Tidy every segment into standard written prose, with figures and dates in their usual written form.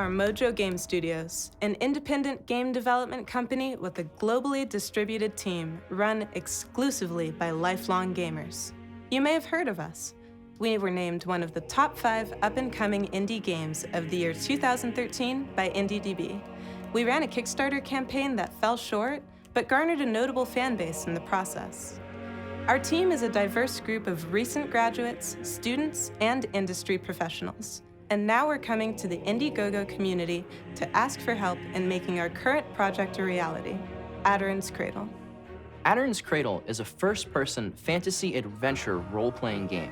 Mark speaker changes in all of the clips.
Speaker 1: are MojoGameStudios, an independent game development company with a globally distributed team run exclusively by lifelong gamers. You may have heard of us. We were named one of the top 5 up-and-coming indie games of the year 2013 by IndieDB. We ran a Kickstarter campaign that fell short, but garnered a notable fan base in the process. Our team is a diverse group of recent graduates, students, and industry professionals. And now we're coming to the Indiegogo community to ask for help in making our current project a reality, Aderyn's Cradle.
Speaker 2: Aderyn's Cradle is a first-person fantasy adventure role-playing game.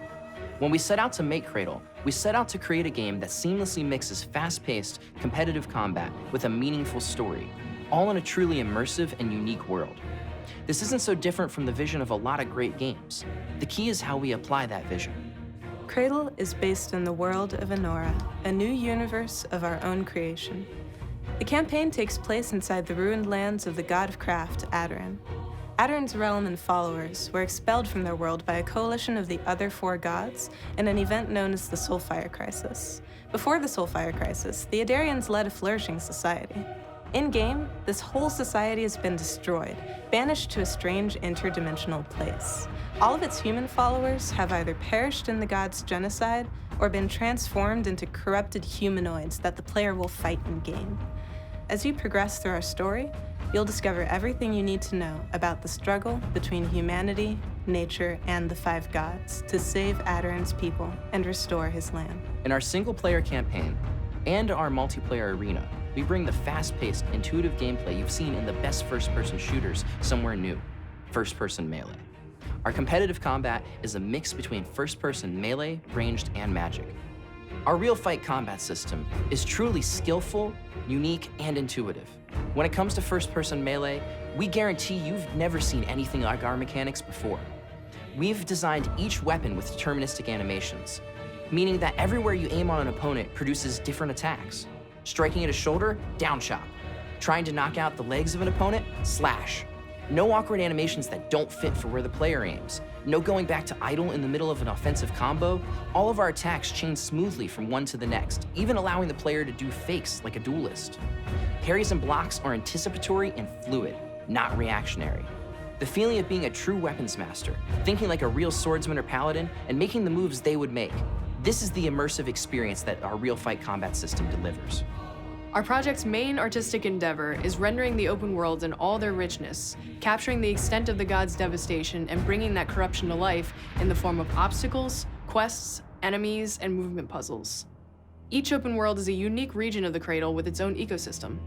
Speaker 2: When we set out to make Cradle, we set out to create a game that seamlessly mixes fast-paced, competitive combat with a meaningful story, all in a truly immersive and unique world. This isn't so different from the vision of a lot of great games. The key is how we apply that vision.
Speaker 1: Cradle is based in the world of Anora, a new universe of our own creation. The campaign takes place inside the ruined lands of the god of craft, Aderyn. Aderyn's realm and followers were expelled from their world by a coalition of the other 4 gods in an event known as the Soulfire Crysis. Before the Soulfire Crysis, the Aderyans led a flourishing society. In-game, this whole society has been destroyed, banished to a strange interdimensional place. All of its human followers have either perished in the god's genocide or been transformed into corrupted humanoids that the player will fight in-game. As you progress through our story, you'll discover everything you need to know about the struggle between humanity, nature, and the 5 gods to save Aderyn's people and restore his land.
Speaker 2: In our single-player campaign and our multiplayer arena, we bring the fast-paced, intuitive gameplay you've seen in the best first-person shooters somewhere new, first-person melee. Our competitive combat is a mix between first-person melee, ranged, and magic. Our real fight combat system is truly skillful, unique, and intuitive. When it comes to first-person melee, we guarantee you've never seen anything like our mechanics before. We've designed each weapon with deterministic animations, meaning that everywhere you aim on an opponent produces different attacks. Striking at a shoulder, down chop. Trying to knock out the legs of an opponent, slash. No awkward animations that don't fit for where the player aims. No going back to idle in the middle of an offensive combo. All of our attacks chain smoothly from one to the next, even allowing the player to do fakes like a duelist. Parries and blocks are anticipatory and fluid, not reactionary. The feeling of being a true weapons master, thinking like a real swordsman or paladin, and making the moves they would make. This is the immersive experience that our real fight combat system delivers.
Speaker 3: Our project's main artistic endeavor is rendering the open world in all their richness, capturing the extent of the god's devastation and bringing that corruption to life in the form of obstacles, quests, enemies, and movement puzzles. Each open world is a unique region of the Cradle with its own ecosystem.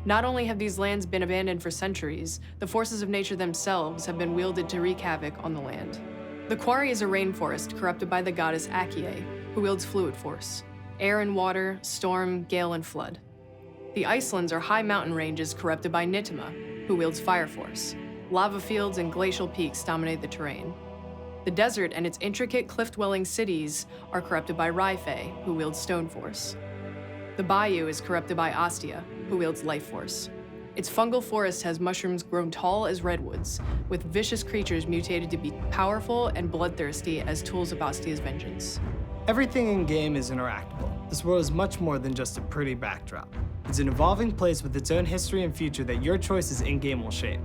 Speaker 3: Not only have these lands been abandoned for centuries, the forces of nature themselves have been wielded to wreak havoc on the land. The quarry is a rainforest corrupted by the goddess Akie, who wields fluid force, air and water, storm, gale, and flood. The icelands are high mountain ranges corrupted by Nittima, who wields fire force. Lava fields and glacial peaks dominate the terrain. The desert and its intricate cliff-dwelling cities are corrupted by Raife, who wields stone force. The bayou is corrupted by Astia, who wields life force. Its fungal forest has mushrooms grown tall as redwoods, with vicious creatures mutated to be powerful and bloodthirsty as tools of Astia's vengeance.
Speaker 4: Everything in-game is interactable. This world is much more than just a pretty backdrop. It's an evolving place with its own history and future that your choices in-game will shape.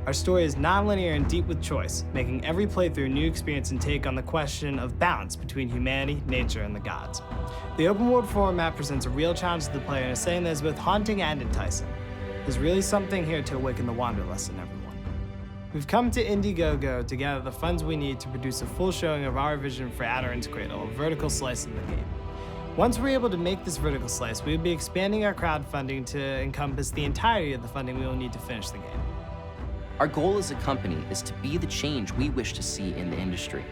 Speaker 4: Our story is non-linear and deep with choice, making every playthrough a new experience and take on the question of balance between humanity, nature, and the gods. The open world format presents a real challenge to the player in a setting that is both haunting and enticing. There's really something here to awaken the wanderlust in everyone. We've come to Indiegogo to gather the funds we need to produce a full showing of our vision for Aderyn's Cradle, a vertical slice of the game. Once we're able to make this vertical slice, we will be expanding our crowdfunding to encompass the entirety of the funding we will need to finish the game.
Speaker 2: Our goal as a company is to be the change we wish to see in the industry.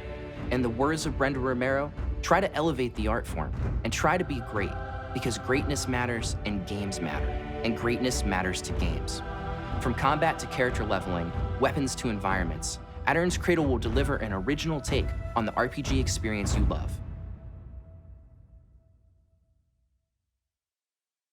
Speaker 2: In the words of Brenda Romero, try to elevate the art form and try to be great, because greatness matters and games matter, and greatness matters to games. From combat to character leveling, weapons to environments, Aderyn's Cradle will deliver an original take on the RPG experience you love.